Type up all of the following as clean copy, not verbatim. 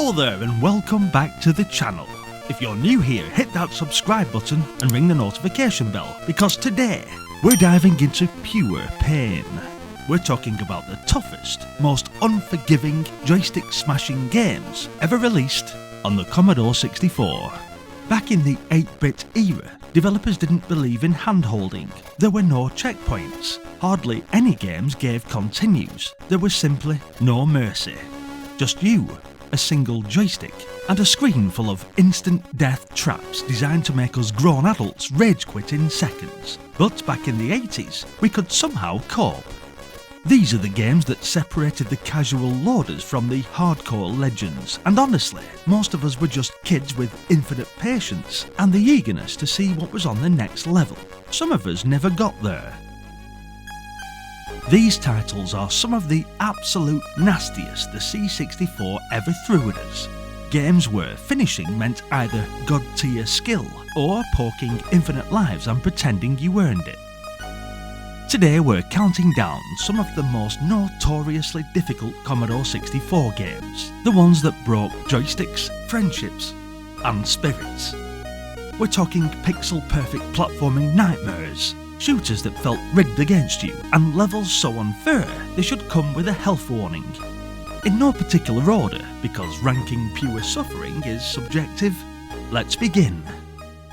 Hello there and welcome back to the channel. If you're new here, hit that subscribe button and ring the notification bell because today we're diving into pure pain. We're talking about the toughest, most unforgiving joystick smashing games ever released on the Commodore 64. Back in the 8-bit era, developers didn't believe in hand-holding. There were no checkpoints. Hardly any games gave continues. There was simply no mercy. Just you, a single joystick, and a screen full of instant death traps designed to make us grown adults rage quit in seconds. But back in the 80s, we could somehow cope. These are the games that separated the casual loaders from the hardcore legends, and honestly, most of us were just kids with infinite patience and the eagerness to see what was on the next level. Some of us never got there. These titles are some of the absolute nastiest the C64 ever threw at us. Games where finishing meant either god tier skill or poking infinite lives and pretending you earned it. Today we're counting down some of the most notoriously difficult Commodore 64 games, the ones that broke joysticks, friendships and spirits. We're talking pixel-perfect platforming nightmares, shooters that felt rigged against you, and levels so unfair they should come with a health warning. In no particular order, because ranking pure suffering is subjective. Let's begin.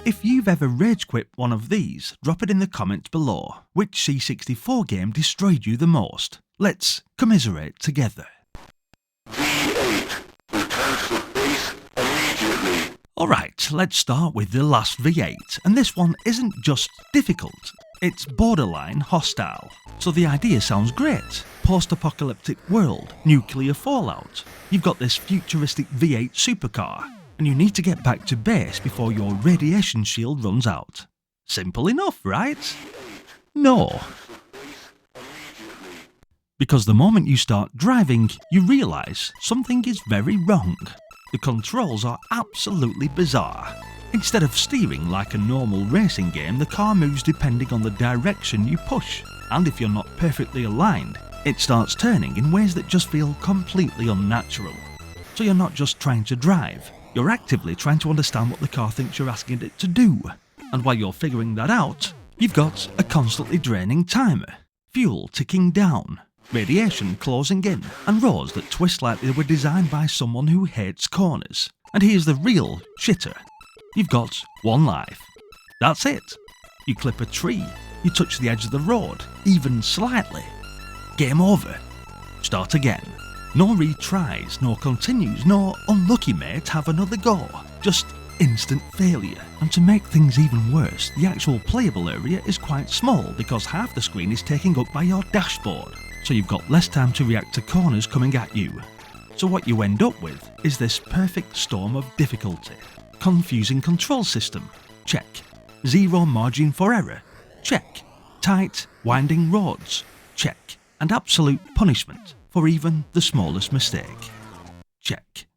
If you've ever rage quit one of these, drop it in the comments below. Which C64 game destroyed you the most? Let's commiserate together. V8 returns to base immediately. Alright, let's start with the last V8, and this one isn't just difficult, it's borderline hostile. So the idea sounds great. Post-apocalyptic world, nuclear fallout. You've got this futuristic V8 supercar, and you need to get back to base before your radiation shield runs out. Simple enough, right? No. Because the moment you start driving, you realise something is very wrong. The controls are absolutely bizarre. Instead of steering like a normal racing game, the car moves depending on the direction you push. And if you're not perfectly aligned, it starts turning in ways that just feel completely unnatural. So you're not just trying to drive, you're actively trying to understand what the car thinks you're asking it to do. And while you're figuring that out, you've got a constantly draining timer, fuel ticking down, radiation closing in, and roads that twist like they were designed by someone who hates corners. And here's the real shitter. You've got one life. That's it. You clip a tree, you touch the edge of the road, even slightly. Game over. Start again. No retries, no continues, no unlucky mate, have another go. Just instant failure. And to make things even worse, the actual playable area is quite small because half the screen is taken up by your dashboard. So you've got less time to react to corners coming at you. So what you end up with is this perfect storm of difficulty. Confusing control system? Check. Zero margin for error? Check. Tight, winding roads? Check. And absolute punishment for even the smallest mistake? Check.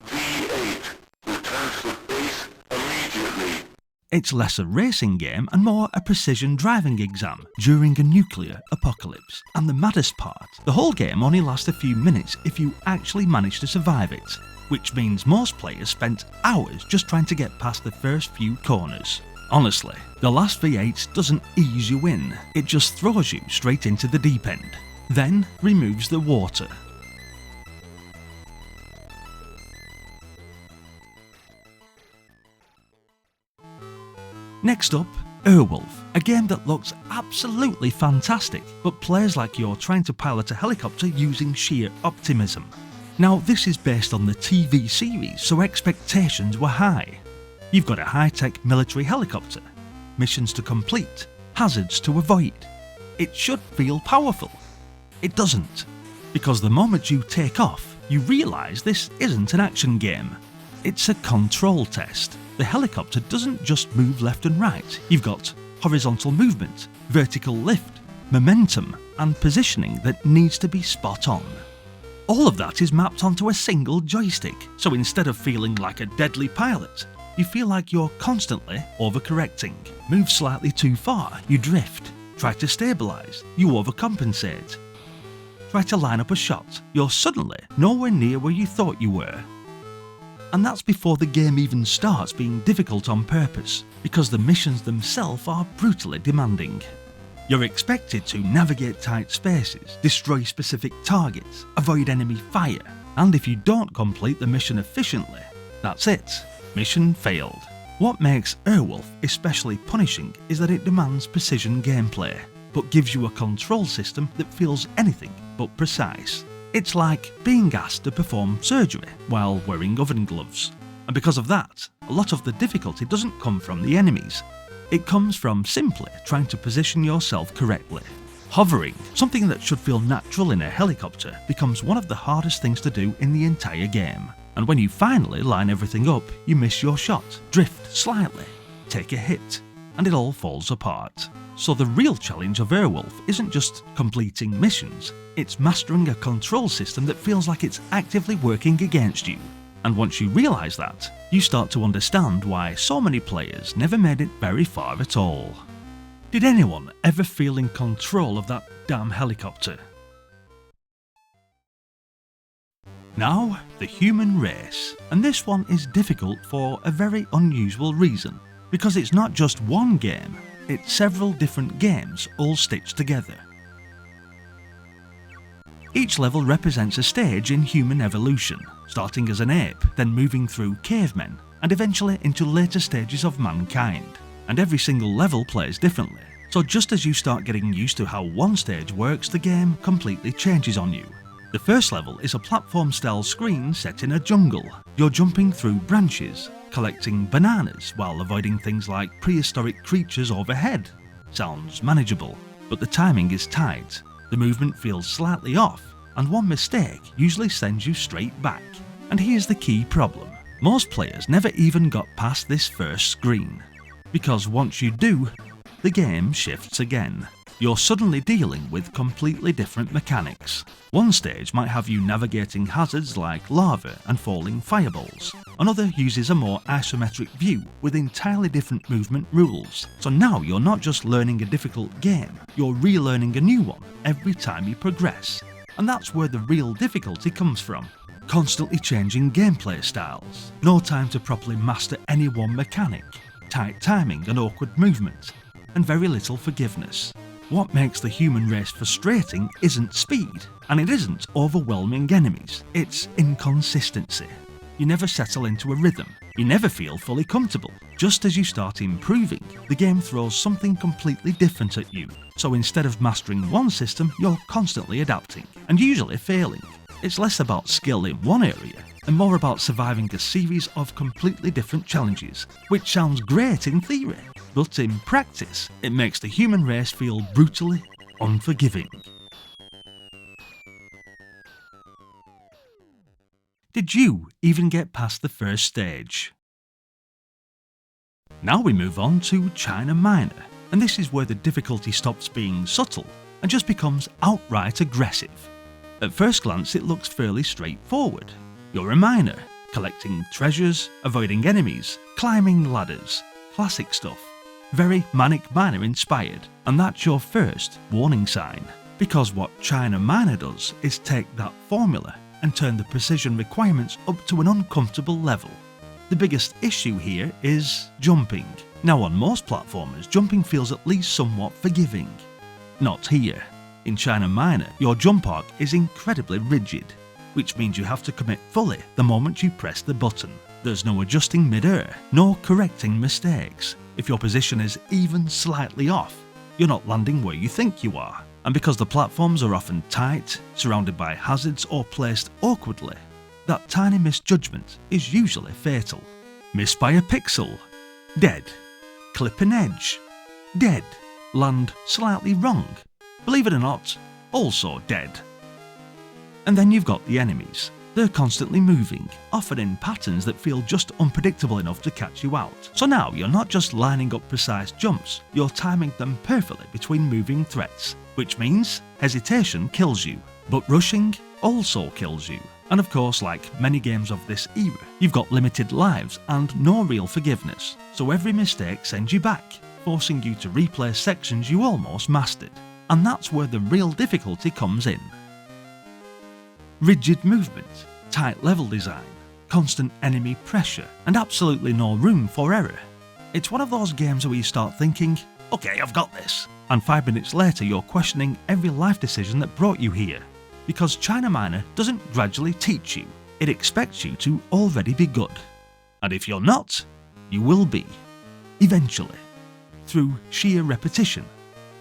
V8 returns to base immediately. It's less a racing game and more a precision driving exam during a nuclear apocalypse. And the maddest part, the whole game only lasts a few minutes if you actually manage to survive it. Which means most players spent hours just trying to get past the first few corners. Honestly, the last V8 doesn't ease you in, it just throws you straight into the deep end, then removes the water. Next up, Airwolf, a game that looks absolutely fantastic, but plays like you're trying to pilot a helicopter using sheer optimism. Now this is based on the TV series, so expectations were high. You've got a high-tech military helicopter, missions to complete, hazards to avoid. It should feel powerful. It doesn't, because the moment you take off, you realise this isn't an action game. It's a control test. The helicopter doesn't just move left and right. You've got horizontal movement, vertical lift, momentum, and positioning that needs to be spot on. All of that is mapped onto a single joystick, so instead of feeling like a deadly pilot, you feel like you're constantly overcorrecting. Move slightly too far, you drift. Try to stabilise, you overcompensate. try to line up a shot, you're suddenly nowhere near where you thought you were. And that's before the game even starts being difficult on purpose, because the missions themselves are brutally demanding. You're expected to navigate tight spaces, destroy specific targets, avoid enemy fire, and if you don't complete the mission efficiently, that's it, mission failed. What makes Airwolf especially punishing is that it demands precision gameplay, but gives you a control system that feels anything but precise. It's like being asked to perform surgery while wearing oven gloves. And because of that, a lot of the difficulty doesn't come from the enemies. It comes from simply trying to position yourself correctly. Hovering, something that should feel natural in a helicopter, becomes one of the hardest things to do in the entire game. And when you finally line everything up, you miss your shot, drift slightly, take a hit, and it all falls apart. So the real challenge of Airwolf isn't just completing missions, it's mastering a control system that feels like it's actively working against you. And once you realise that, you start to understand why so many players never made it very far at all. Did anyone ever feel in control of that damn helicopter? Now, the human race, and this one is difficult for a very unusual reason, because it's not just one game, it's several different games all stitched together. Each level represents a stage in human evolution, starting as an ape, then moving through cavemen, and eventually into later stages of mankind. And every single level plays differently, so just as you start getting used to how one stage works, the game completely changes on you. The first level is a platform-style screen set in a jungle. You're jumping through branches, collecting bananas while avoiding things like prehistoric creatures overhead. Sounds manageable, but the timing is tight. The movement feels slightly off, and one mistake usually sends you straight back. And here's the key problem. Most players never even got past this first screen, because once you do, the game shifts again. You're suddenly dealing with completely different mechanics. One stage might have you navigating hazards like lava and falling fireballs. Another uses a more isometric view with entirely different movement rules. So now you're not just learning a difficult game, you're relearning a new one every time you progress. And that's where the real difficulty comes from. Constantly changing gameplay styles, no time to properly master any one mechanic, tight timing and awkward movement, and very little forgiveness. What makes the human race frustrating isn't speed, and it isn't overwhelming enemies, it's inconsistency. You never settle into a rhythm, you never feel fully comfortable. Just as you start improving, the game throws something completely different at you. So instead of mastering one system, you're constantly adapting, and usually failing. It's less about skill in one area, and more about surviving a series of completely different challenges, which sounds great in theory, but in practice, it makes the human race feel brutally unforgiving. Did you even get past the first stage? Now we move on to China Minor, and this is where the difficulty stops being subtle and just becomes outright aggressive. At first glance it looks fairly straightforward. You're a miner, collecting treasures, avoiding enemies, climbing ladders, classic stuff. Very Manic Miner inspired, and that's your first warning sign. Because what China Minor does is take that formula and turn the precision requirements up to an uncomfortable level. The biggest issue here is jumping. Now on most platformers, jumping feels at least somewhat forgiving. Not here. In China Minor, your jump arc is incredibly rigid, which means you have to commit fully the moment you press the button. There's no adjusting mid-air, no correcting mistakes. If your position is even slightly off, you're not landing where you think you are. And because the platforms are often tight, surrounded by hazards or placed awkwardly, that tiny misjudgment is usually fatal. Miss by a pixel, dead. Clip an edge, dead. Land slightly wrong, believe it or not, also dead. And then you've got the enemies. They're constantly moving, often in patterns that feel just unpredictable enough to catch you out. So now you're not just lining up precise jumps, you're timing them perfectly between moving threats, which means hesitation kills you, but rushing also kills you. And of course, like many games of this era, you've got limited lives and no real forgiveness, so every mistake sends you back, forcing you to replay sections you almost mastered. And that's where the real difficulty comes in. Rigid movement, tight level design, constant enemy pressure, and absolutely no room for error. It's one of those games where you start thinking, okay, I've got this, and 5 minutes later you're questioning every life decision that brought you here. Because China Miner doesn't gradually teach you, it expects you to already be good. And if you're not, you will be. Eventually. Through sheer repetition,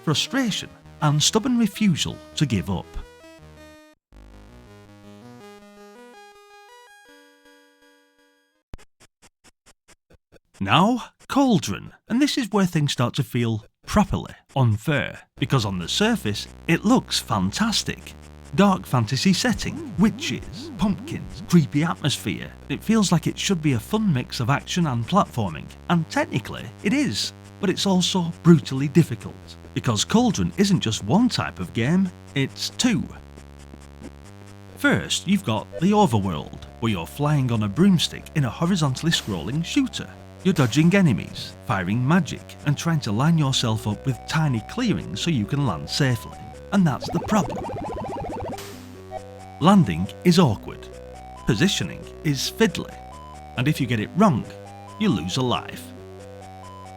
frustration, and stubborn refusal to give up. Now, Cauldron, and this is where things start to feel properly unfair, because on the surface, it looks fantastic. Dark fantasy setting, witches, pumpkins, creepy atmosphere. It feels like it should be a fun mix of action and platforming, and technically it is, but it's also brutally difficult, because Cauldron isn't just one type of game, it's two. First, you've got the overworld, where you're flying on a broomstick in a horizontally scrolling shooter. You're dodging enemies, firing magic, and trying to line yourself up with tiny clearings so you can land safely. And that's the problem. Landing is awkward, positioning is fiddly, and if you get it wrong, you lose a life.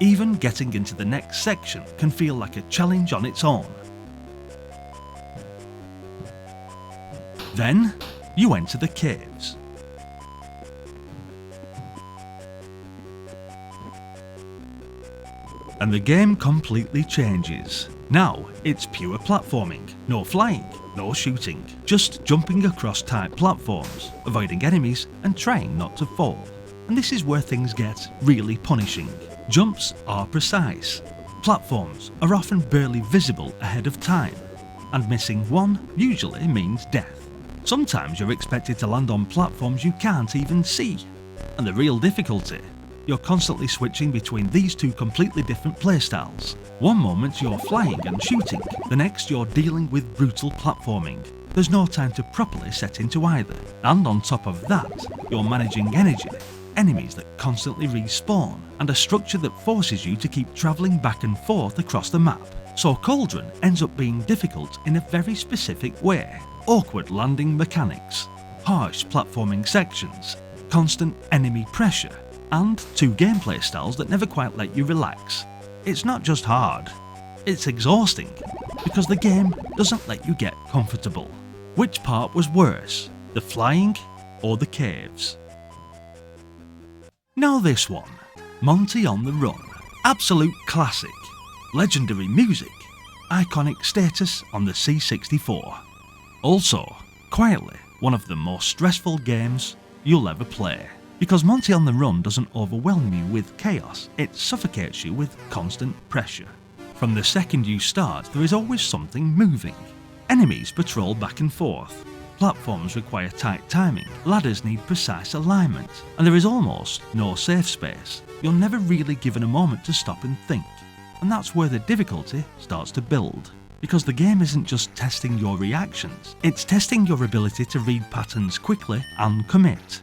Even getting into the next section can feel like a challenge on its own. Then, you enter the caves. And the game completely changes. Now, it's pure platforming, no flying, no shooting, just jumping across tight platforms, avoiding enemies and trying not to fall. And this is where things get really punishing. Jumps are precise, platforms are often barely visible ahead of time, and missing one usually means death. Sometimes you're expected to land on platforms you can't even see. And the real difficulty, you're constantly switching between these two completely different playstyles. One moment you're flying and shooting, the next you're dealing with brutal platforming. There's no time to properly set into either. And on top of that, you're managing energy, enemies that constantly respawn, and a structure that forces you to keep travelling back and forth across the map. So Cauldron ends up being difficult in a very specific way. Awkward landing mechanics, harsh platforming sections, constant enemy pressure, and two gameplay styles that never quite let you relax. It's not just hard, it's exhausting, because the game doesn't let you get comfortable. Which part was worse, the flying or the caves? Now this one, Monty on the Run. Absolute classic, legendary music, iconic status on the C64. Also, quietly, one of the most stressful games you'll ever play. Because Monty on the Run doesn't overwhelm you with chaos, it suffocates you with constant pressure. From the second you start, there is always something moving. Enemies patrol back and forth, platforms require tight timing, ladders need precise alignment, and there is almost no safe space. You're never really given a moment to stop and think. And that's where the difficulty starts to build. Because the game isn't just testing your reactions, it's testing your ability to read patterns quickly and commit.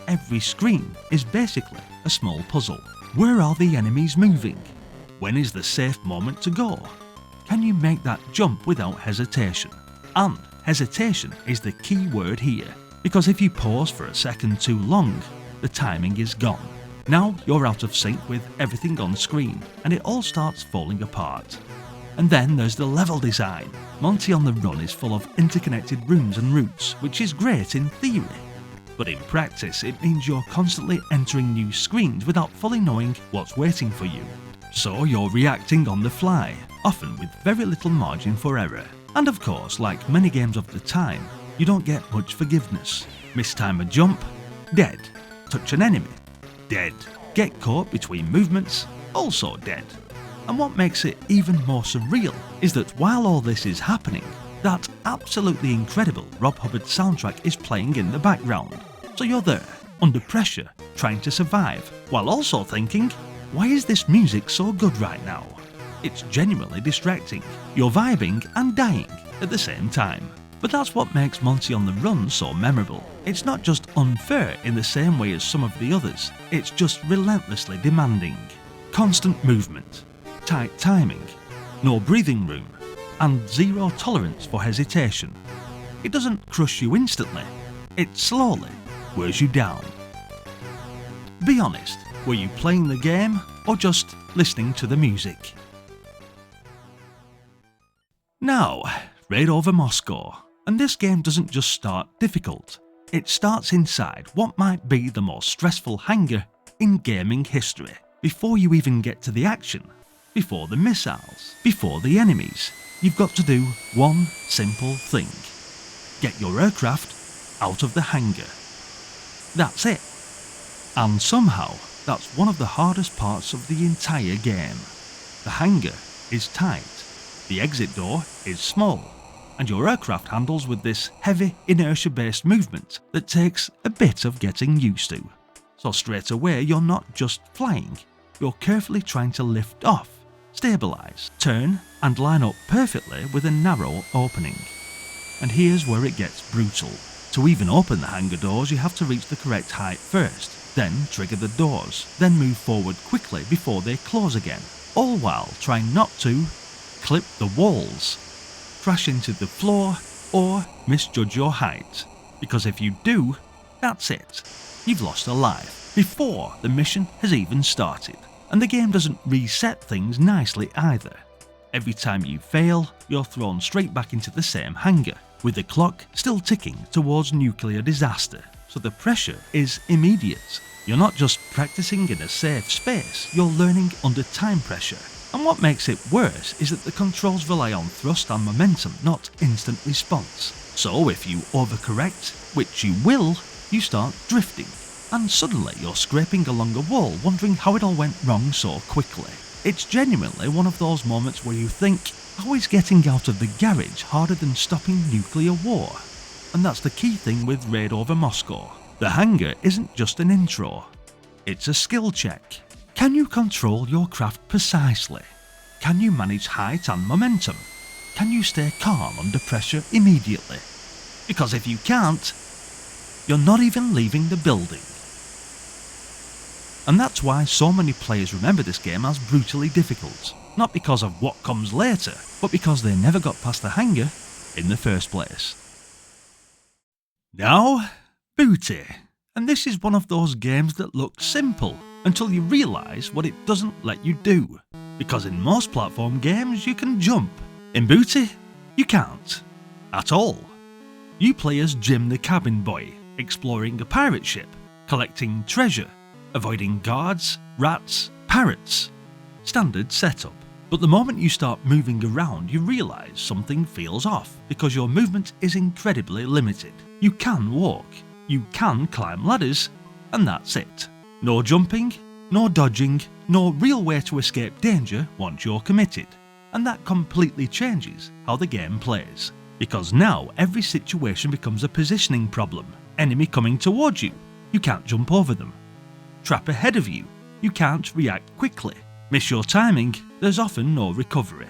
Every screen is basically a small puzzle. Where are the enemies moving? When is the safe moment to go? Can you make that jump without hesitation? And hesitation is the key word here, because if you pause for a second too long, the timing is gone. Now you're out of sync with everything on screen, and it all starts falling apart. And then there's the level design. Monty on the Run is full of interconnected rooms and routes, which is great in theory. But in practice, it means you're constantly entering new screens without fully knowing what's waiting for you. So you're reacting on the fly, often with very little margin for error. And of course, like many games of the time, you don't get much forgiveness. Mistime a jump, dead. Touch an enemy, dead. Get caught between movements, also dead. And what makes it even more surreal is that while all this is happening, that absolutely incredible Rob Hubbard soundtrack is playing in the background. So you're there, under pressure, trying to survive, while also thinking, why is this music so good right now? It's genuinely distracting. You're vibing and dying at the same time. But that's what makes Monty on the Run so memorable. It's not just unfair in the same way as some of the others, it's just relentlessly demanding. Constant movement, tight timing, no breathing room, and zero tolerance for hesitation. It doesn't crush you instantly, it slowly wears you down. Be honest, were you playing the game or just listening to the music? Now, Raid over Moscow, and this game doesn't just start difficult, it starts inside what might be the most stressful hangar in gaming history. Before you even get to the action, before the missiles, before the enemies, you've got to do one simple thing. Get your aircraft out of the hangar. That's it. And somehow, that's one of the hardest parts of the entire game. The hangar is tight, the exit door is small, and your aircraft handles with this heavy inertia-based movement that takes a bit of getting used to. So straight away you're not just flying, you're carefully trying to lift off, stabilise, turn and line up perfectly with a narrow opening. And here's where it gets brutal. To even open the hangar doors you have to reach the correct height first, then trigger the doors, then move forward quickly before they close again, all while trying not to clip the walls, crash into the floor or misjudge your height, because if you do, that's it. You've lost a life before the mission has even started, and the game doesn't reset things nicely either. Every time you fail, you're thrown straight back into the same hangar, with the clock still ticking towards nuclear disaster, so the pressure is immediate. You're not just practicing in a safe space, you're learning under time pressure. And what makes it worse is that the controls rely on thrust and momentum, not instant response. So if you overcorrect, which you will, you start drifting, and suddenly you're scraping along a wall wondering how it all went wrong so quickly. It's genuinely one of those moments where you think, how is getting out of the garage harder than stopping nuclear war? And that's the key thing with Raid over Moscow. The hangar isn't just an intro, it's a skill check. Can you control your craft precisely? Can you manage height and momentum? Can you stay calm under pressure immediately? Because if you can't, you're not even leaving the building. And that's why so many players remember this game as brutally difficult, not because of what comes later, but because they never got past the hangar in the first place. Now, Booty. And this is one of those games that looks simple until you realise what it doesn't let you do. Because in most platform games you can jump. In Booty, you can't. At all. You play as Jim the cabin boy, exploring a pirate ship, collecting treasure, avoiding guards, rats, parrots. Standard setup. But the moment you start moving around you realise something feels off, because your movement is incredibly limited. You can walk, you can climb ladders, and that's it. No jumping, no dodging, no real way to escape danger once you're committed. And that completely changes how the game plays. Because now every situation becomes a positioning problem. Enemy coming towards you, you can't jump over them. Trap ahead of you, you can't react quickly. Miss your timing, there's often no recovery.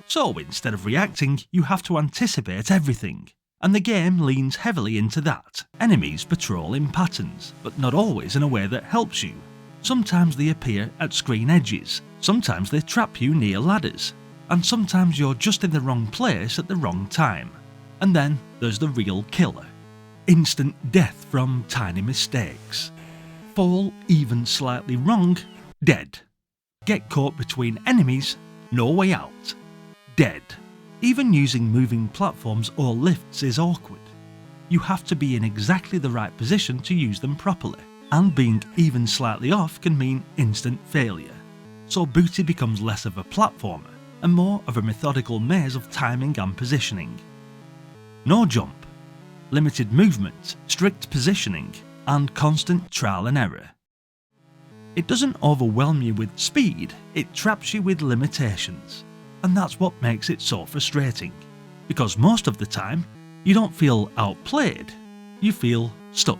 So instead of reacting, you have to anticipate everything. And the game leans heavily into that. Enemies patrol in patterns, but not always in a way that helps you. Sometimes they appear at screen edges, sometimes they trap you near ladders, and sometimes you're just in the wrong place at the wrong time. And then there's the real killer. Instant death from tiny mistakes. Fall even slightly wrong, dead. Get caught between enemies, no way out. Dead. Even using moving platforms or lifts is awkward. You have to be in exactly the right position to use them properly, and being even slightly off can mean instant failure. So Booty becomes less of a platformer and more of a methodical maze of timing and positioning. No jump, limited movement, strict positioning, and constant trial and error. It doesn't overwhelm you with speed, it traps you with limitations. And that's what makes it so frustrating. Because most of the time, you don't feel outplayed, you feel stuck.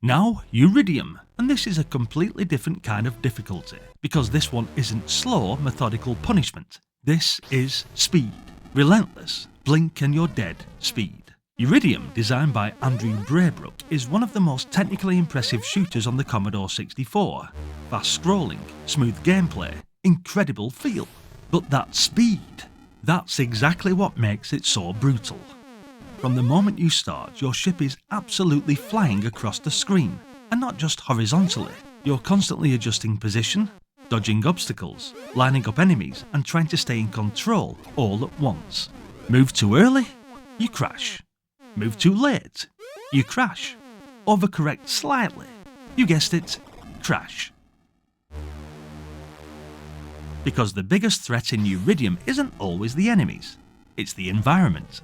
Now, Uridium, and this is a completely different kind of difficulty, because this one isn't slow, methodical punishment. This is speed. Relentless, blink and you're dead speed. Uridium, designed by Andrew Braybrook, is one of the most technically impressive shooters on the Commodore 64. Fast scrolling, smooth gameplay, incredible feel. But that speed, That's exactly what makes it so brutal. From the moment you start, your ship is absolutely flying across the screen, and not just horizontally. You're constantly adjusting position, dodging obstacles, lining up enemies, and trying to stay in control all at once. Move too early? You crash. Move too late? You crash. Overcorrect slightly? You guessed it, crash. Because the biggest threat in Uridium isn't always the enemies, it's the environment.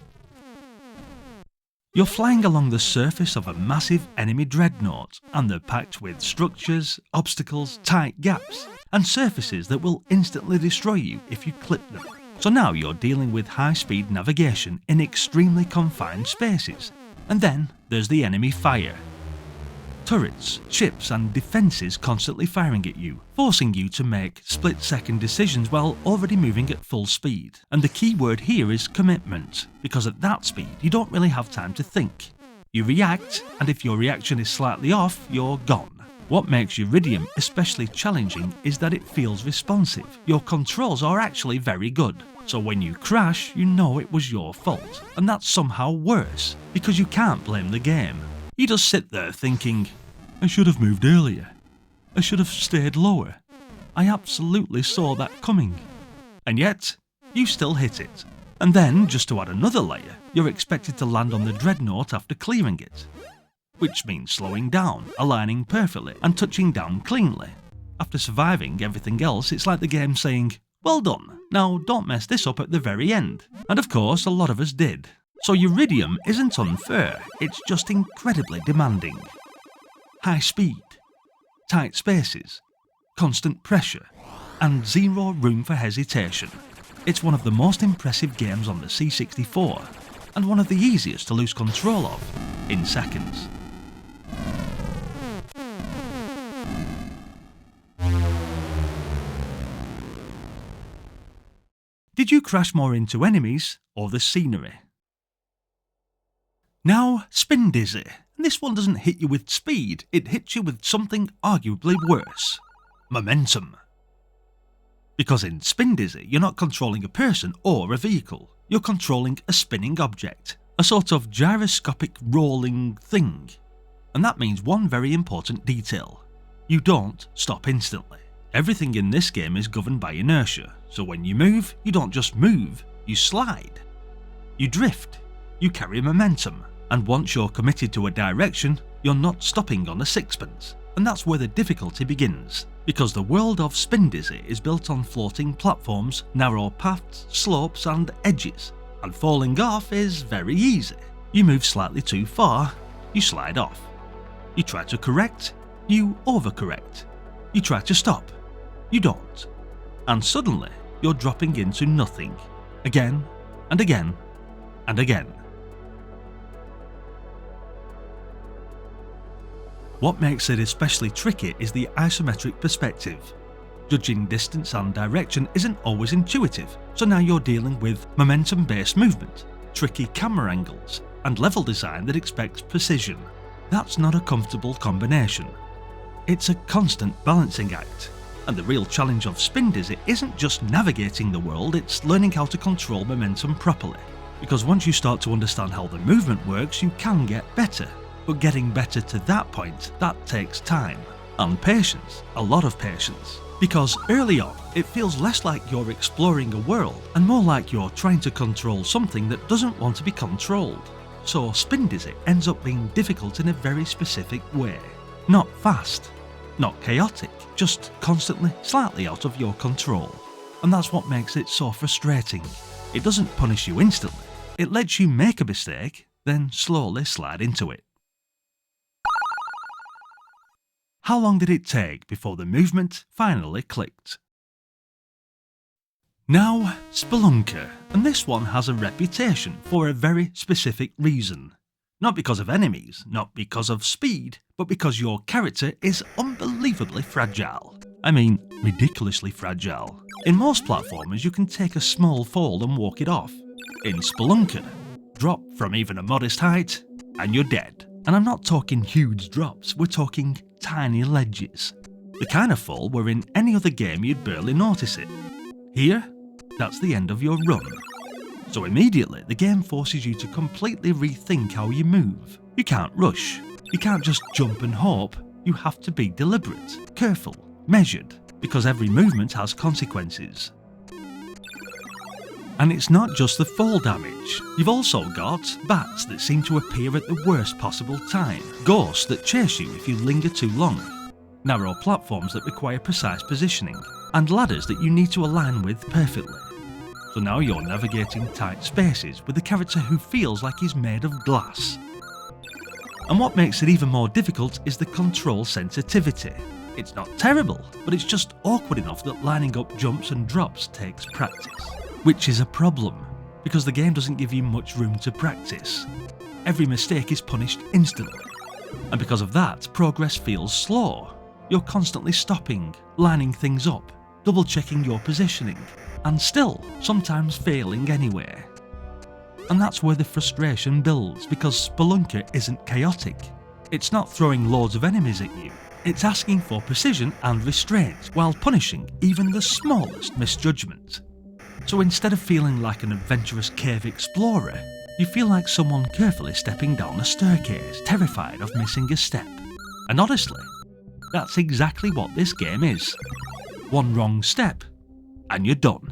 You're flying along the surface of a massive enemy dreadnought, and they're packed with structures, obstacles, tight gaps, and surfaces that will instantly destroy you if you clip them. So now you're dealing with high-speed navigation in extremely confined spaces. And then there's the enemy fire. Turrets, ships and defences constantly firing at you, forcing you to make split-second decisions while already moving at full speed. And the key word here is commitment, because at that speed you don't really have time to think. You react, and if your reaction is slightly off, you're gone. What makes Uridium especially challenging is that it feels responsive. Your controls are actually very good. So when you crash, you know it was your fault. And that's somehow worse, because you can't blame the game. You just sit there thinking, I should have moved earlier. I should have stayed lower. I absolutely saw that coming. And yet, you still hit it. And then, just to add another layer, you're expected to land on the dreadnought after clearing it. Which means slowing down, aligning perfectly, and touching down cleanly. After surviving everything else, it's like the game saying, well done, now don't mess this up at the very end. And of course, a lot of us did. So Uridium isn't unfair, it's just incredibly demanding. High speed, tight spaces, constant pressure, and zero room for hesitation. It's one of the most impressive games on the C64, and one of the easiest to lose control of in seconds. Did you crash more into enemies or the scenery? Now, Spindizzy. This one doesn't hit you with speed, it hits you with something arguably worse. Momentum. Because in Spindizzy, you're not controlling a person or a vehicle, you're controlling a spinning object, a sort of gyroscopic rolling thing. And that means one very important detail. You don't stop instantly. Everything in this game is governed by inertia, so when you move, you don't just move, you slide. You drift, you carry momentum. And once you're committed to a direction, you're not stopping on a sixpence. And that's where the difficulty begins, because the world of Spindizzy is built on floating platforms, narrow paths, slopes and edges, and falling off is very easy. You move slightly too far, you slide off. You try to correct, you overcorrect. You try to stop, you don't. And suddenly, you're dropping into nothing, again and again and again. What makes it especially tricky is the isometric perspective. Judging distance and direction isn't always intuitive, so now you're dealing with momentum-based movement, tricky camera angles, and level design that expects precision. That's not a comfortable combination. It's a constant balancing act, and the real challenge of Spindizzy isn't just navigating the world, it's learning how to control momentum properly. Because once you start to understand how the movement works, you can get better. But getting better to that point, that takes time. And patience, a lot of patience. Because early on, it feels less like you're exploring a world, and more like you're trying to control something that doesn't want to be controlled. So Spindizzy ends up being difficult in a very specific way. Not fast, not chaotic, just constantly slightly out of your control. And that's what makes it so frustrating. It doesn't punish you instantly. It lets you make a mistake, then slowly slide into it. How long did it take before the movement finally clicked? Now, Spelunker, and this one has a reputation for a very specific reason. Not because of enemies, not because of speed, but because your character is unbelievably fragile. I mean, ridiculously fragile. In most platformers, you can take a small fall and walk it off. In Spelunker, drop from even a modest height, and you're dead. And I'm not talking huge drops, we're talking tiny ledges. The kind of fall where in any other game you'd barely notice it. Here, that's the end of your run. So immediately the game forces you to completely rethink how you move. You can't rush, you can't just jump and hope, you have to be deliberate, careful, measured, because every movement has consequences. And it's not just the fall damage, you've also got bats that seem to appear at the worst possible time, ghosts that chase you if you linger too long, narrow platforms that require precise positioning, and ladders that you need to align with perfectly. So now you're navigating tight spaces with a character who feels like he's made of glass. And what makes it even more difficult is the control sensitivity. It's not terrible, but it's just awkward enough that lining up jumps and drops takes practice. Which is a problem, because the game doesn't give you much room to practice. Every mistake is punished instantly, and because of that, progress feels slow. You're constantly stopping, lining things up, double checking your positioning, and still, sometimes failing anyway. And that's where the frustration builds, because Spelunker isn't chaotic. It's not throwing loads of enemies at you, it's asking for precision and restraint, while punishing even the smallest misjudgment. So instead of feeling like an adventurous cave explorer, you feel like someone carefully stepping down a staircase, terrified of missing a step. And honestly, that's exactly what this game is. One wrong step, and you're done.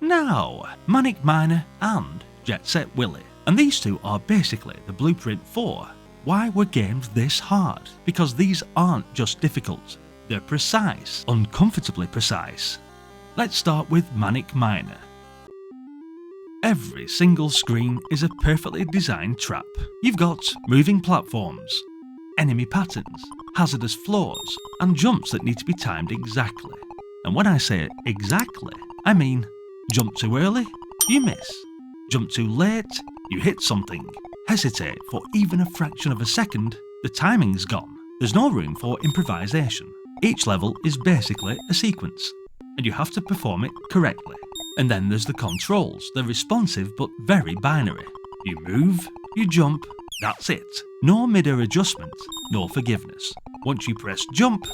Now, Manic Miner and Jet Set Willy. And these two are basically the blueprint for why were games this hard? Because these aren't just difficult. They're precise, uncomfortably precise. Let's start with Manic Miner. Every single screen is a perfectly designed trap. You've got moving platforms, enemy patterns, hazardous floors, and jumps that need to be timed exactly. And when I say exactly, I mean jump too early, you miss. Jump too late, you hit something. Hesitate for even a fraction of a second, the timing's gone. There's no room for improvisation. Each level is basically a sequence, and you have to perform it correctly. And then there's the controls, they're responsive but very binary. You move, you jump, that's it. No mid-air adjustment, no forgiveness. Once you press jump,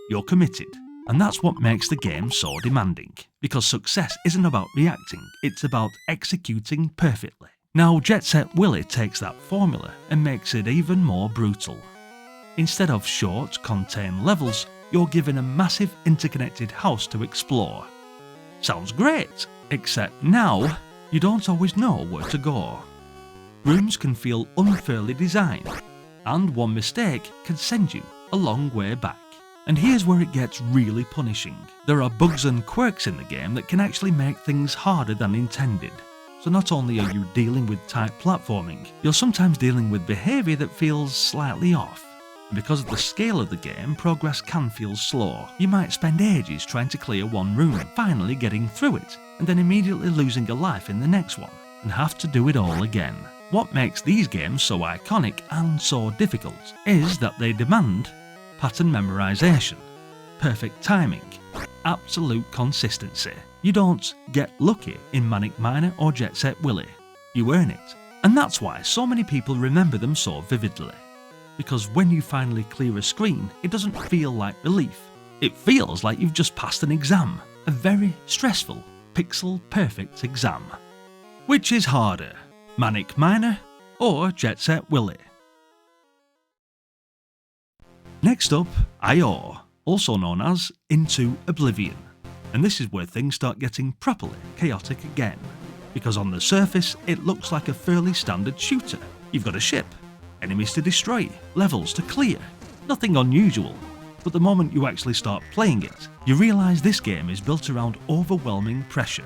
you're committed. And that's what makes the game so demanding, because success isn't about reacting, it's about executing perfectly. Now Jet Set Willy takes that formula and makes it even more brutal. Instead of short, contained levels, you're given a massive interconnected house to explore. Sounds great, except now, you don't always know where to go. Rooms can feel unfairly designed, and one mistake can send you a long way back. And here's where it gets really punishing. There are bugs and quirks in the game that can actually make things harder than intended. So not only are you dealing with tight platforming, you're sometimes dealing with behaviour that feels slightly off. And because of the scale of the game, progress can feel slow. You might spend ages trying to clear one room, finally getting through it, and then immediately losing a life in the next one, and have to do it all again. What makes these games so iconic and so difficult is that they demand pattern memorization, perfect timing, absolute consistency. You don't get lucky in Manic Miner or Jet Set Willy, you earn it. And that's why so many people remember them so vividly. Because when you finally clear a screen, it doesn't feel like relief. It feels like you've just passed an exam, a very stressful, pixel-perfect exam. Which is harder, Manic Miner or Jet Set Willy? Next up, I.O., also known as Into Oblivion. And this is where things start getting properly chaotic again. Because on the surface, it looks like a fairly standard shooter. You've got a ship, enemies to destroy, levels to clear. Nothing unusual. But the moment you actually start playing it, you realise this game is built around overwhelming pressure.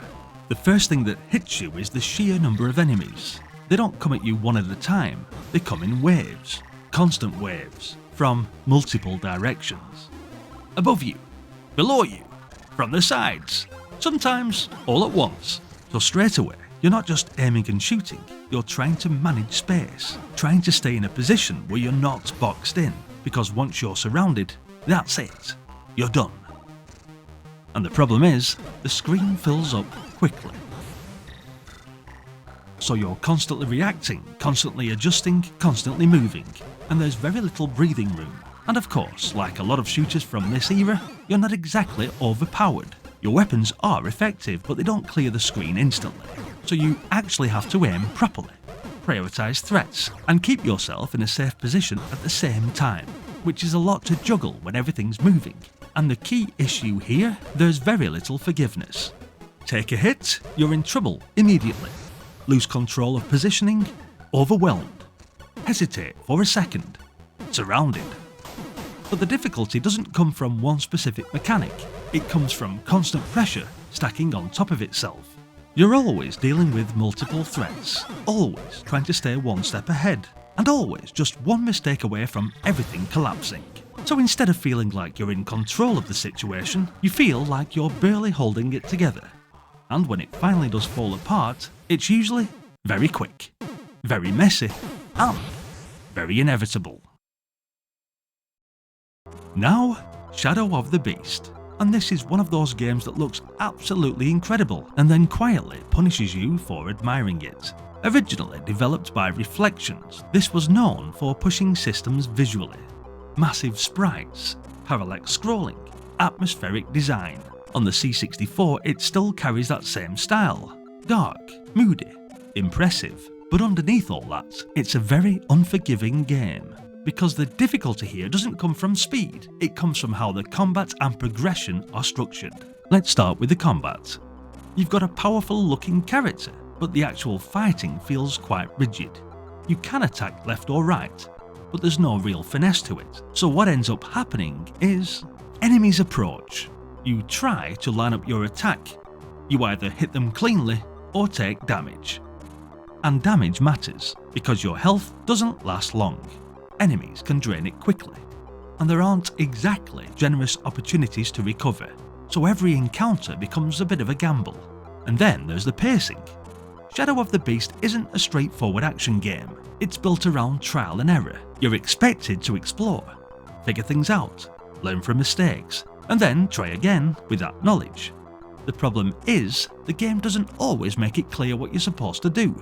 The first thing that hits you is the sheer number of enemies. They don't come at you one at a time, they come in waves. Constant waves, from multiple directions. Above you, below you, from the sides, sometimes all at once. So straight away, you're not just aiming and shooting, you're trying to manage space, trying to stay in a position where you're not boxed in, because once you're surrounded, that's it, you're done. And the problem is, the screen fills up quickly. So you're constantly reacting, constantly adjusting, constantly moving, and there's very little breathing room. And of course, like a lot of shooters from this era, you're not exactly overpowered. Your weapons are effective, but they don't clear the screen instantly, so you actually have to aim properly, prioritise threats, and keep yourself in a safe position at the same time, which is a lot to juggle when everything's moving. And the key issue here, there's very little forgiveness. Take a hit, you're in trouble immediately. Lose control of positioning, overwhelmed. Hesitate for a second, surrounded. But the difficulty doesn't come from one specific mechanic, it comes from constant pressure stacking on top of itself. You're always dealing with multiple threats, always trying to stay one step ahead, and always just one mistake away from everything collapsing. So instead of feeling like you're in control of the situation, you feel like you're barely holding it together. And when it finally does fall apart, it's usually very quick, very messy, and very inevitable. Now, Shadow of the Beast. And this is one of those games that looks absolutely incredible and then quietly punishes you for admiring it. Originally developed by Reflections, this was known for pushing systems visually. Massive sprites, parallax scrolling, atmospheric design. On the C64 it still carries that same style. Dark, moody, impressive. But underneath all that, it's a very unforgiving game. Because the difficulty here doesn't come from speed, it comes from how the combat and progression are structured. Let's start with the combat. You've got a powerful looking character, but the actual fighting feels quite rigid. You can attack left or right, but there's no real finesse to it. So what ends up happening is enemies approach. You try to line up your attack. You either hit them cleanly or take damage. And damage matters, because your health doesn't last long. Enemies can drain it quickly, and there aren't exactly generous opportunities to recover, so every encounter becomes a bit of a gamble. And then there's the pacing. Shadow of the Beast isn't a straightforward action game, it's built around trial and error. You're expected to explore, figure things out, learn from mistakes, and then try again with that knowledge. The problem is, the game doesn't always make it clear what you're supposed to do,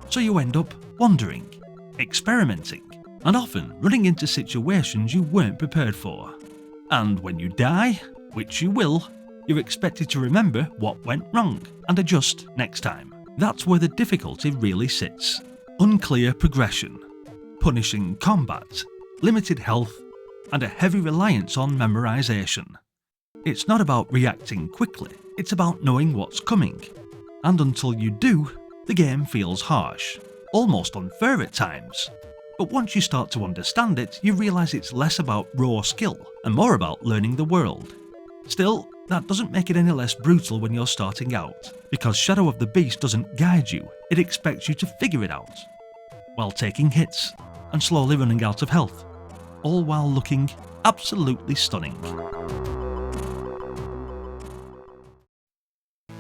so you end up wandering, experimenting, and often running into situations you weren't prepared for. And when you die, which you will, you're expected to remember what went wrong and adjust next time. That's where the difficulty really sits. Unclear progression, punishing combat, limited health, and a heavy reliance on memorization. It's not about reacting quickly, it's about knowing what's coming. And until you do, the game feels harsh, almost unfair at times. But once you start to understand it, you realise it's less about raw skill and more about learning the world. Still, that doesn't make it any less brutal when you're starting out, because Shadow of the Beast doesn't guide you, it expects you to figure it out, while taking hits and slowly running out of health, all while looking absolutely stunning.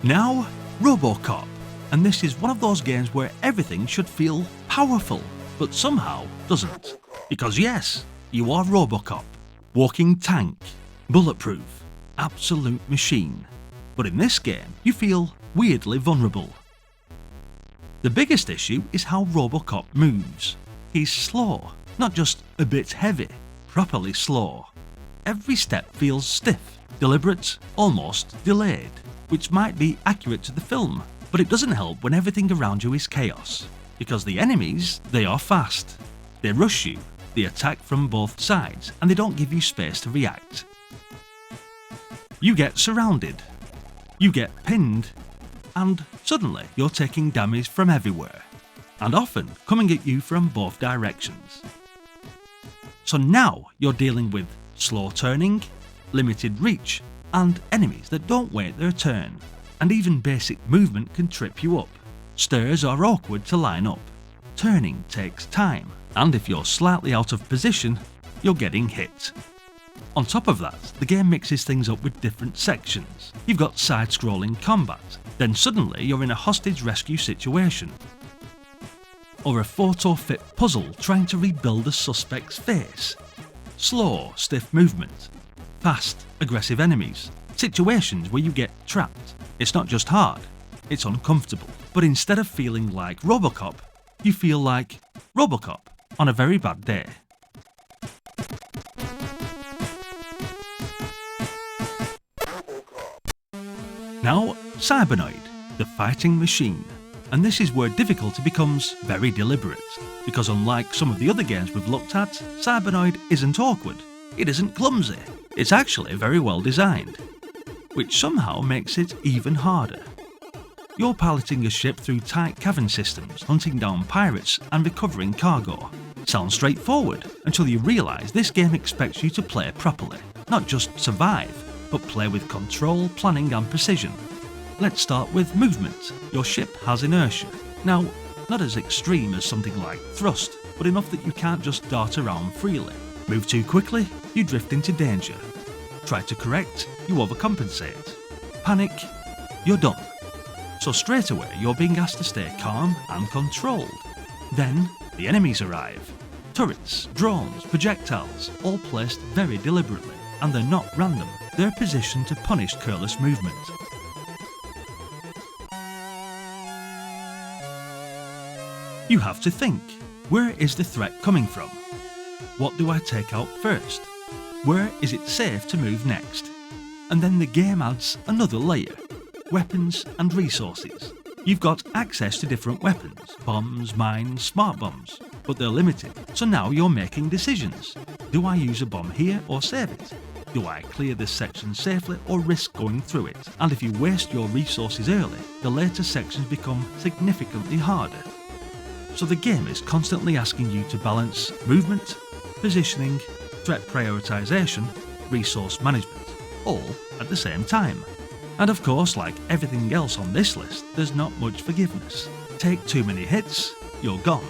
Now, RoboCop, and this is one of those games where everything should feel powerful, but somehow doesn't. Because yes, you are RoboCop, walking tank, bulletproof, absolute machine. But in this game, you feel weirdly vulnerable. The biggest issue is how RoboCop moves. He's slow, not just a bit heavy, properly slow. Every step feels stiff, deliberate, almost delayed, which might be accurate to the film, but it doesn't help when everything around you is chaos. Because the enemies, they are fast. They rush you, they attack from both sides, and they don't give you space to react. You get surrounded, you get pinned, and suddenly you're taking damage from everywhere, and often coming at you from both directions. So now you're dealing with slow turning, limited reach, and enemies that don't wait their turn, and even basic movement can trip you up. Stairs are awkward to line up, turning takes time, and if you're slightly out of position, you're getting hit. On top of that, the game mixes things up with different sections. You've got side-scrolling combat, then suddenly you're in a hostage rescue situation. Or a photo-fit puzzle trying to rebuild a suspect's face. Slow, stiff movement. Fast, aggressive enemies. Situations where you get trapped. It's not just hard, it's uncomfortable. But instead of feeling like RoboCop, you feel like RoboCop on a very bad day. Now, Cybernoid, the fighting machine. And this is where difficulty becomes very deliberate, because unlike some of the other games we've looked at, Cybernoid isn't awkward, it isn't clumsy, it's actually very well designed, which somehow makes it even harder. You're piloting a ship through tight cavern systems, hunting down pirates and recovering cargo. Sounds straightforward, until you realise this game expects you to play properly, not just survive, but play with control, planning and precision. Let's start with movement. Your ship has inertia. Now, not as extreme as something like thrust, but enough that you can't just dart around freely. Move too quickly, you drift into danger. Try to correct, you overcompensate. Panic, you're done. So straight away you're being asked to stay calm and controlled. Then the enemies arrive. Turrets, drones, projectiles, all placed very deliberately, and they're not random. They're positioned to punish careless movement. You have to think, where is the threat coming from? What do I take out first? Where is it safe to move next? And then the game adds another layer, weapons and resources. You've got access to different weapons, bombs, mines, smart bombs, but they're limited, so now you're making decisions. Do I use a bomb here or save it? Do I clear this section safely or risk going through it? And if you waste your resources early, the later sections become significantly harder. So the game is constantly asking you to balance movement, positioning, threat prioritization, resource management, all at the same time. And of course, like everything else on this list, there's not much forgiveness. Take too many hits, you're gone.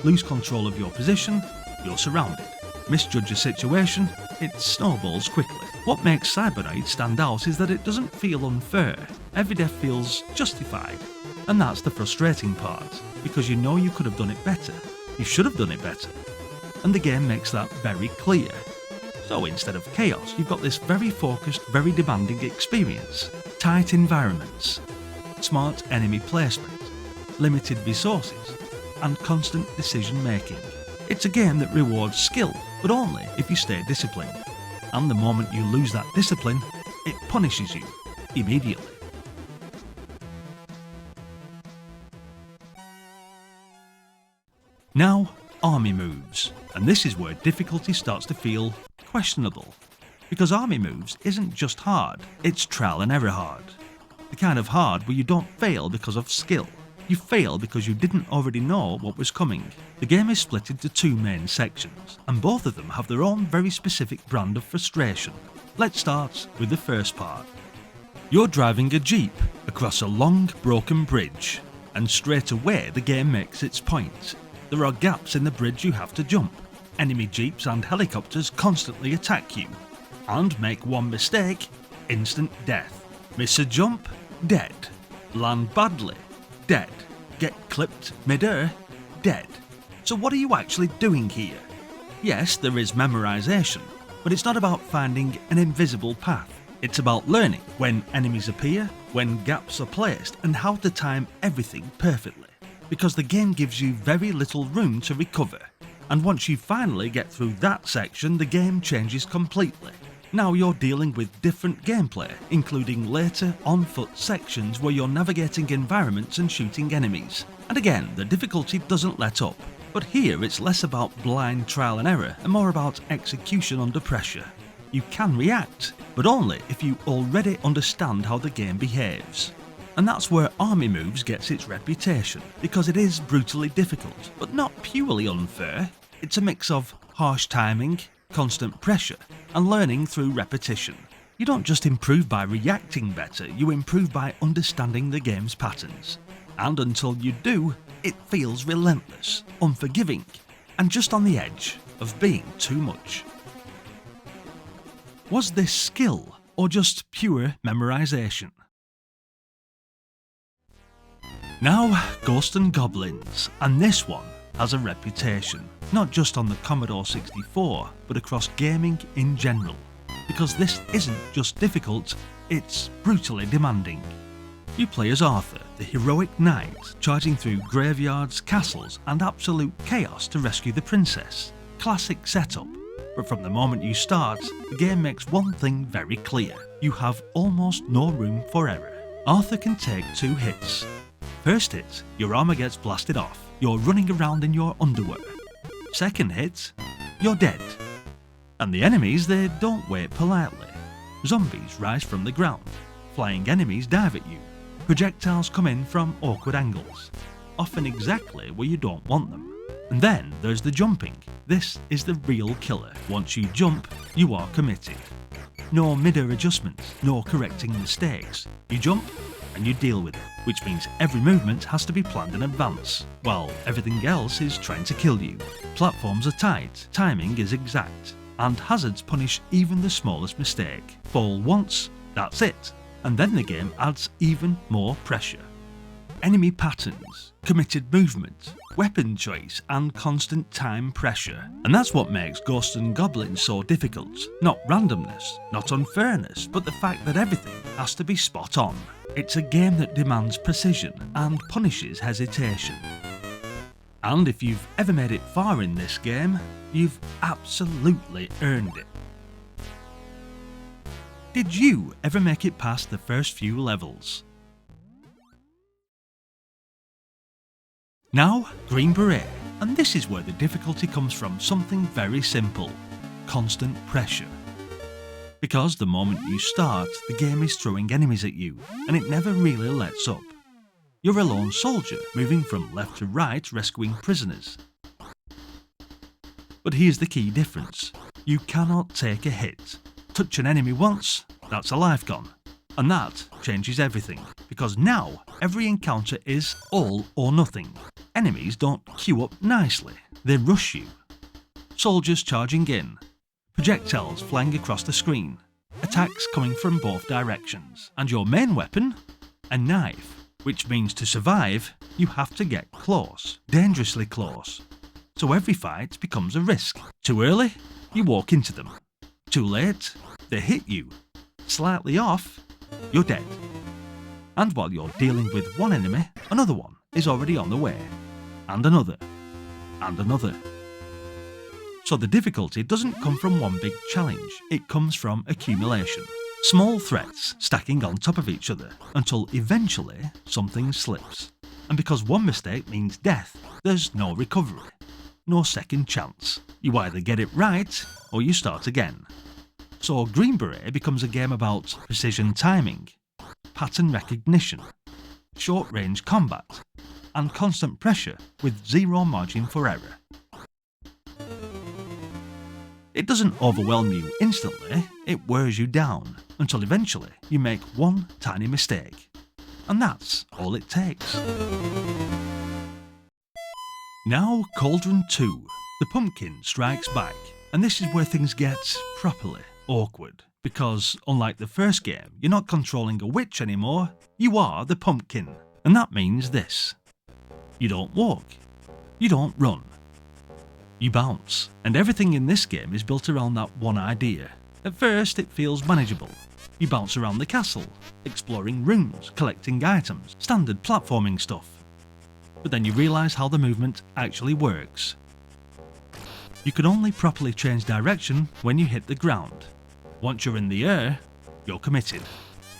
Lose control of your position, you're surrounded. Misjudge a situation, it snowballs quickly. What makes Cybernoid stand out is that it doesn't feel unfair. Every death feels justified. And that's the frustrating part, because you know you could have done it better. You should have done it better. And the game makes that very clear. So instead of chaos, you've got this very focused, very demanding experience. Tight environments, smart enemy placement, limited resources, and constant decision making. It's a game that rewards skill, but only if you stay disciplined. And the moment you lose that discipline, it punishes you immediately. Now, army moves, and this is where difficulty starts to feel questionable. Because army moves isn't just hard, it's trial and error hard. The kind of hard where you don't fail because of skill. You fail because you didn't already know what was coming. The game is split into two main sections, and both of them have their own very specific brand of frustration. Let's start with the first part. You're driving a jeep across a long, broken bridge, and straight away the game makes its point. There are gaps in the bridge you have to jump. Enemy jeeps and helicopters constantly attack you. And make one mistake, instant death. Miss a jump, dead. Land badly, dead. Get clipped mid-air, dead. So what are you actually doing here? Yes, there is memorization, but it's not about finding an invisible path. It's about learning when enemies appear, when gaps are placed, and how to time everything perfectly. Because the game gives you very little room to recover. And once you finally get through that section, the game changes completely. Now you're dealing with different gameplay, including later on-foot sections where you're navigating environments and shooting enemies. And again, the difficulty doesn't let up. But here it's less about blind trial and error and more about execution under pressure. You can react, but only if you already understand how the game behaves. And that's where Army Moves gets its reputation, because it is brutally difficult, but not purely unfair. It's a mix of harsh timing, constant pressure, and learning through repetition. You don't just improve by reacting better, you improve by understanding the game's patterns. And until you do, it feels relentless, unforgiving, and just on the edge of being too much. Was this skill, or just pure memorization? Now, Ghosts and Goblins, and this one has a reputation, not just on the Commodore 64, but across gaming in general. Because this isn't just difficult, it's brutally demanding. You play as Arthur, the heroic knight, charging through graveyards, castles, and absolute chaos to rescue the princess. Classic setup, but from the moment you start, the game makes one thing very clear. You have almost no room for error. Arthur can take 2 hits. First hit, your armor gets blasted off, you're running around in your underwear. Second hit, you're dead. And the enemies, they don't wait politely. Zombies rise from the ground, flying enemies dive at you, projectiles come in from awkward angles, often exactly where you don't want them. And then there's the jumping. This is the real killer. Once you jump, you are committed. No mid-air adjustments, no correcting mistakes. You jump and you deal with it, which means every movement has to be planned in advance, while everything else is trying to kill you. Platforms are tight, timing is exact, and hazards punish even the smallest mistake. Fall once, that's it, and then the game adds even more pressure. Enemy patterns, committed movement, weapon choice, and constant time pressure. And that's what makes Ghosts and Goblins so difficult. Not randomness, not unfairness, but the fact that everything has to be spot on. It's a game that demands precision and punishes hesitation. And if you've ever made it far in this game, you've absolutely earned it. Did you ever make it past the first few levels? Now, Green Beret, and this is where the difficulty comes from something very simple: constant pressure. Because the moment you start, the game is throwing enemies at you, and it never really lets up. You're a lone soldier, moving from left to right, rescuing prisoners. But here's the key difference: you cannot take a hit. Touch an enemy once, that's a life gone. And that changes everything, because now every encounter is all or nothing. Enemies don't queue up nicely, they rush you. Soldiers charging in, projectiles flying across the screen, attacks coming from both directions, and your main weapon? A knife, which means to survive, you have to get close, dangerously close. So every fight becomes a risk. Too early? You walk into them. Too late? They hit you. Slightly off? You're dead. And while you're dealing with one enemy, another one is already on the way. And another. And another. So the difficulty doesn't come from one big challenge, it comes from accumulation. Small threats stacking on top of each other until eventually something slips. And because one mistake means death, there's no recovery. No second chance. You either get it right or you start again. So Green Beret becomes a game about precision timing, pattern recognition, short-range combat, and constant pressure with zero margin for error. It doesn't overwhelm you instantly, it wears you down, until eventually you make one tiny mistake. And that's all it takes. Now Cauldron II, the pumpkin strikes back, and this is where things get properly awkward, because unlike the first game, you're not controlling a witch anymore, you are the pumpkin. And that means this: you don't walk, you don't run, you bounce. And everything in this game is built around that one idea. At first it feels manageable. You bounce around the castle, exploring rooms, collecting items, standard platforming stuff. But then you realise how the movement actually works. You can only properly change direction when you hit the ground. Once you're in the air, you're committed.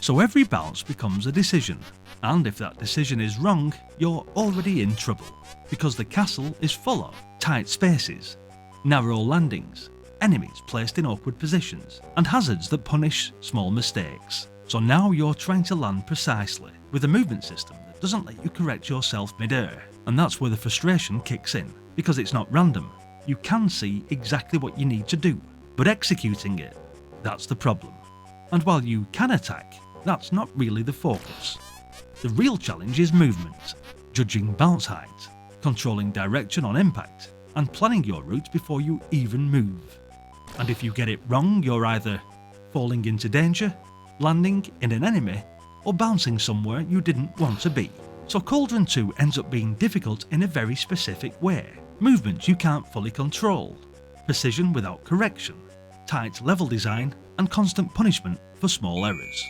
So every bounce becomes a decision, and if that decision is wrong, you're already in trouble, because the castle is full of tight spaces, narrow landings, enemies placed in awkward positions, and hazards that punish small mistakes. So now you're trying to land precisely, with a movement system that doesn't let you correct yourself mid-air, and that's where the frustration kicks in, because it's not random. You can see exactly what you need to do, but executing it, that's the problem. And while you can attack, that's not really the focus. The real challenge is movement, judging bounce height, controlling direction on impact, and planning your route before you even move. And if you get it wrong, you're either falling into danger, landing in an enemy, or bouncing somewhere you didn't want to be. So Cauldron II ends up being difficult in a very specific way. Movements you can't fully control, precision without correction, tight level design, and constant punishment for small errors.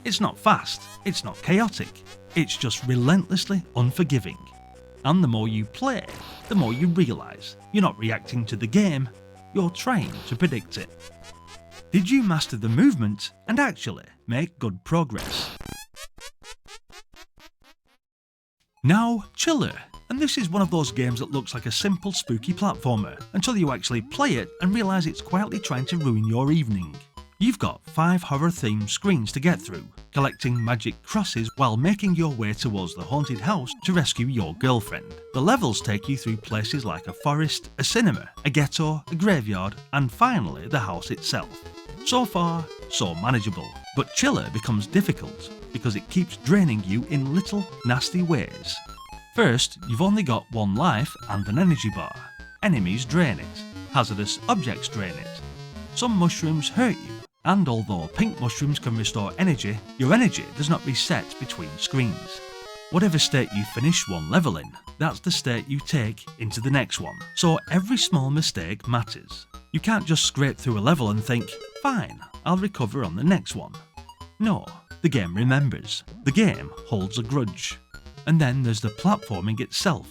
It's not fast, it's not chaotic, it's just relentlessly unforgiving. And the more you play, the more you realise you're not reacting to the game, you're trying to predict it. Did you master the movement and actually make good progress. Now, Chiller. And this is one of those games that looks like a simple spooky platformer until you actually play it and realise it's quietly trying to ruin your evening. You've got 5 horror-themed screens to get through, collecting magic crosses while making your way towards the haunted house to rescue your girlfriend. The levels take you through places like a forest, a cinema, a ghetto, a graveyard, and finally the house itself. So far, so manageable. But Chiller becomes difficult because it keeps draining you in little, nasty ways. First, you've only got 1 life and an energy bar. Enemies drain it. Hazardous objects drain it. Some mushrooms hurt you. And although pink mushrooms can restore energy, your energy does not reset between screens. Whatever state you finish one level in, that's the state you take into the next one. So every small mistake matters. You can't just scrape through a level and think, fine, I'll recover on the next one. No, the game remembers. The game holds a grudge. And then there's the platforming itself.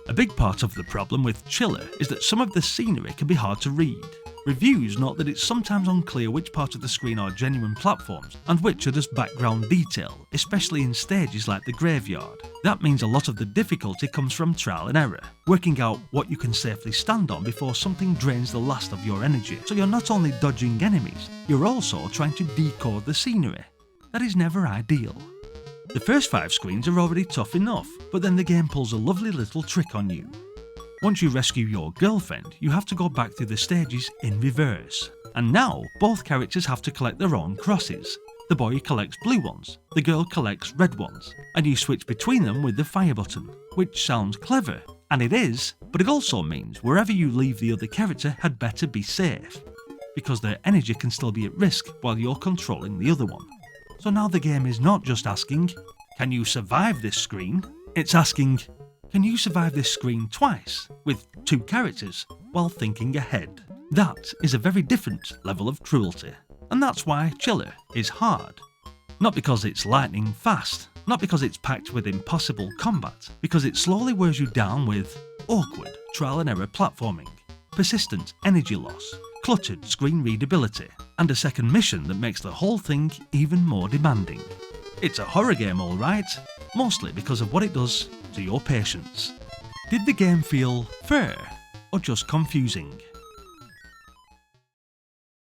A big part of the problem with Chiller is that some of the scenery can be hard to read. Reviews note that it's sometimes unclear which parts of the screen are genuine platforms and which are just background detail, especially in stages like the graveyard. That means a lot of the difficulty comes from trial and error, working out what you can safely stand on before something drains the last of your energy. So you're not only dodging enemies, you're also trying to decode the scenery. That is never ideal. The first 5 screens are already tough enough, but then the game pulls a lovely little trick on you. Once you rescue your girlfriend, you have to go back through the stages in reverse. And now, both characters have to collect their own crosses. The boy collects blue ones, the girl collects red ones, and you switch between them with the fire button, which sounds clever, and it is, but it also means wherever you leave the other character had better be safe, because their energy can still be at risk while you're controlling the other one. So now the game is not just asking, can you survive this screen? It's asking, can you survive this screen twice, with 2 characters, while thinking ahead? That is a very different level of cruelty, and that's why Chiller is hard. Not because it's lightning fast, not because it's packed with impossible combat, because it slowly wears you down with awkward trial and error platforming, persistent energy loss, cluttered screen readability, and a second mission that makes the whole thing even more demanding. It's a horror game alright, mostly because of what it does to your patience. Did the game feel fair, or just confusing?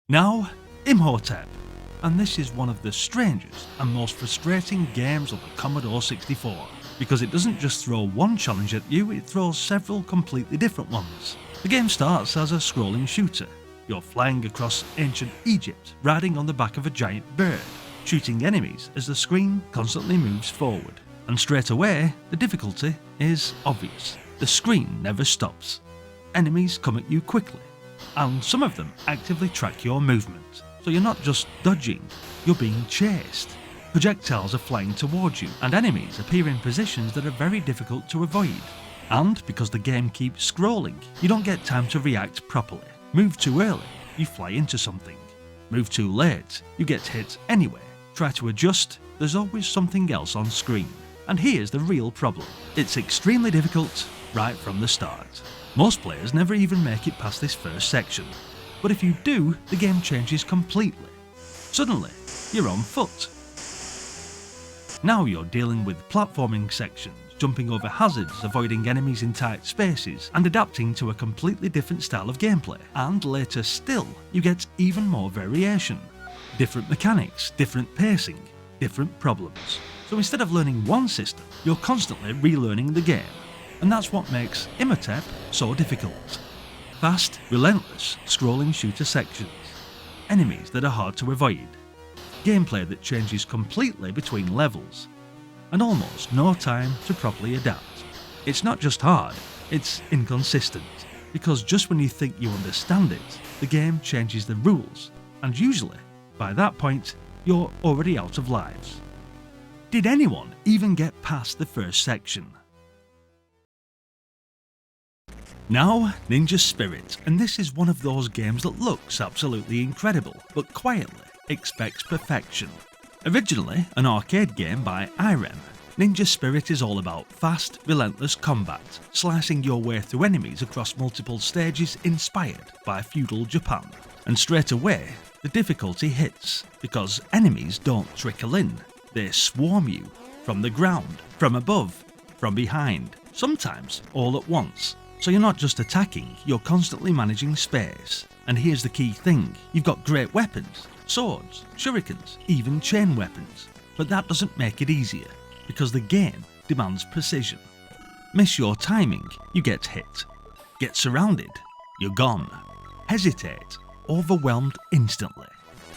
Now, Imhotep. And this is one of the strangest and most frustrating games of the Commodore 64, because it doesn't just throw one challenge at you, it throws several completely different ones. The game starts as a scrolling shooter. You're flying across ancient Egypt, riding on the back of a giant bird, shooting enemies as the screen constantly moves forward. And straight away, the difficulty is obvious. The screen never stops. Enemies come at you quickly, and some of them actively track your movement. So you're not just dodging, you're being chased. Projectiles are flying towards you, and enemies appear in positions that are very difficult to avoid. And because the game keeps scrolling, you don't get time to react properly. Move too early, you fly into something. Move too late, you get hit anyway. Try to adjust, there's always something else on screen. And here's the real problem. It's extremely difficult right from the start. Most players never even make it past this first section. But if you do, the game changes completely. Suddenly, you're on foot. Now you're dealing with platforming sections, jumping over hazards, avoiding enemies in tight spaces, and adapting to a completely different style of gameplay. And later still, you get even more variation. Different mechanics, different pacing, different problems. So instead of learning one system, you're constantly relearning the game. And that's what makes Imhotep so difficult. Fast, relentless, scrolling shooter sections. Enemies that are hard to avoid. Gameplay that changes completely between levels. And almost no time to properly adapt. It's not just hard, it's inconsistent. Because just when you think you understand it, the game changes the rules. And usually, by that point, you're already out of lives. Did anyone even get past the first section? Now, Ninja Spirit, and this is one of those games that looks absolutely incredible, but quietly expects perfection. Originally an arcade game by IREM, Ninja Spirit is all about fast, relentless combat, slicing your way through enemies across multiple stages inspired by feudal Japan. And straight away, the difficulty hits, because enemies don't trickle in, they swarm you, from the ground, from above, from behind, sometimes all at once. So you're not just attacking, you're constantly managing space. And here's the key thing, you've got great weapons, swords, shurikens, even chain weapons. But that doesn't make it easier, because the game demands precision. Miss your timing, you get hit. Get surrounded, you're gone. Hesitate, overwhelmed instantly.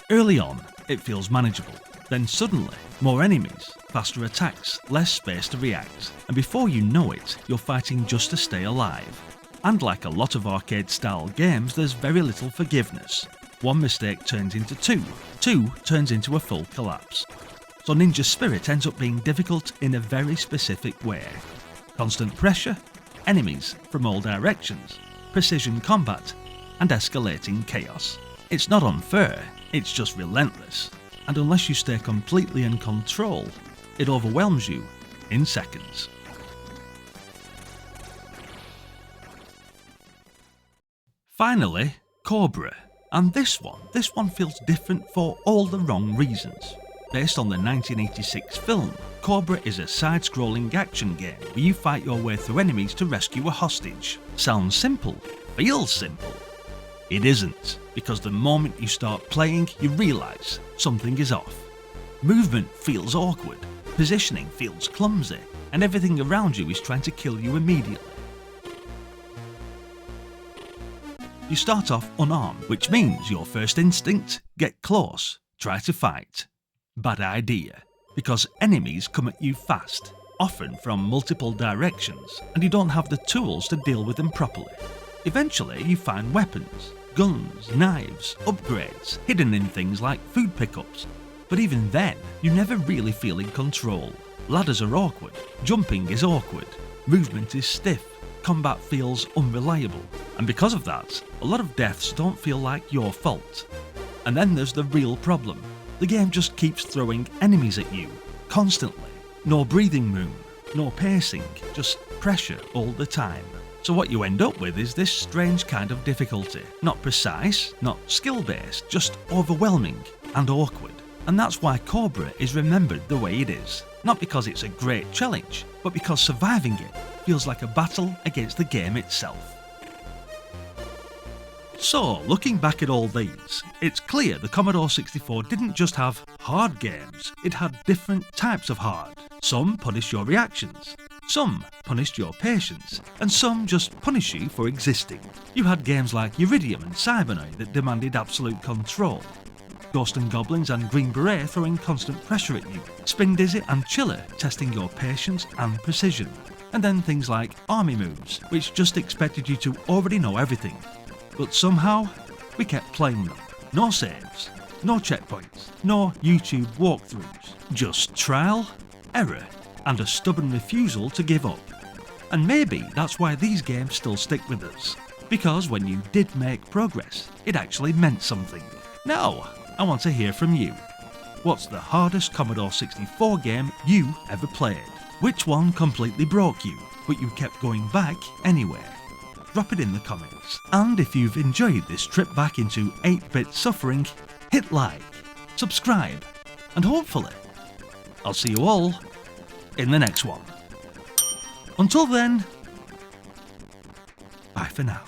Early on, it feels manageable. Then suddenly, more enemies, faster attacks, less space to react, and before you know it, you're fighting just to stay alive. And like a lot of arcade-style games, there's very little forgiveness. One mistake turns into two turns into a full collapse. So Ninja Spirit ends up being difficult in a very specific way. Constant pressure, enemies from all directions, precision combat, and escalating chaos. It's not unfair, it's just relentless. And unless you stay completely in control, it overwhelms you in seconds. Finally, Cobra. And this one feels different for all the wrong reasons. Based on the 1986 film, Cobra is a side-scrolling action game where you fight your way through enemies to rescue a hostage. Sounds simple, feels simple. It isn't, because the moment you start playing, you realise something is off. Movement feels awkward, positioning feels clumsy, and everything around you is trying to kill you immediately. You start off unarmed, which means your first instinct, get close, try to fight. Bad idea, because enemies come at you fast, often from multiple directions, and you don't have the tools to deal with them properly. Eventually you find weapons, guns, knives, upgrades, hidden in things like food pickups. But even then, you never really feel in control. Ladders are awkward, jumping is awkward, movement is stiff, combat feels unreliable, and because of that, a lot of deaths don't feel like your fault. And then there's the real problem. The game just keeps throwing enemies at you, constantly. No breathing room, no pacing, just pressure all the time. So what you end up with is this strange kind of difficulty. Not precise, not skill-based, just overwhelming and awkward. And that's why Cobra is remembered the way it is. Not because it's a great challenge, but because surviving it feels like a battle against the game itself. So, looking back at all these, it's clear the Commodore 64 didn't just have hard games, it had different types of hard. Some punish your reactions, some punished your patience, and some just punish you for existing. You had games like Uridium and Cybernoid that demanded absolute control. Ghost and Goblins and Green Beret throwing constant pressure at you. Spindizzy and Chiller testing your patience and precision. And then things like army moves, which just expected you to already know everything. But somehow, we kept playing them. No saves, no checkpoints, no YouTube walkthroughs. Just trial, error, and a stubborn refusal to give up. And maybe that's why these games still stick with us. Because when you did make progress, it actually meant something. Now, I want to hear from you. What's the hardest Commodore 64 game you ever played? Which one completely broke you, but you kept going back anyway? Drop it in the comments. And if you've enjoyed this trip back into 8-bit suffering, hit like, subscribe, and hopefully, I'll see you all in the next one. Until then, bye for now.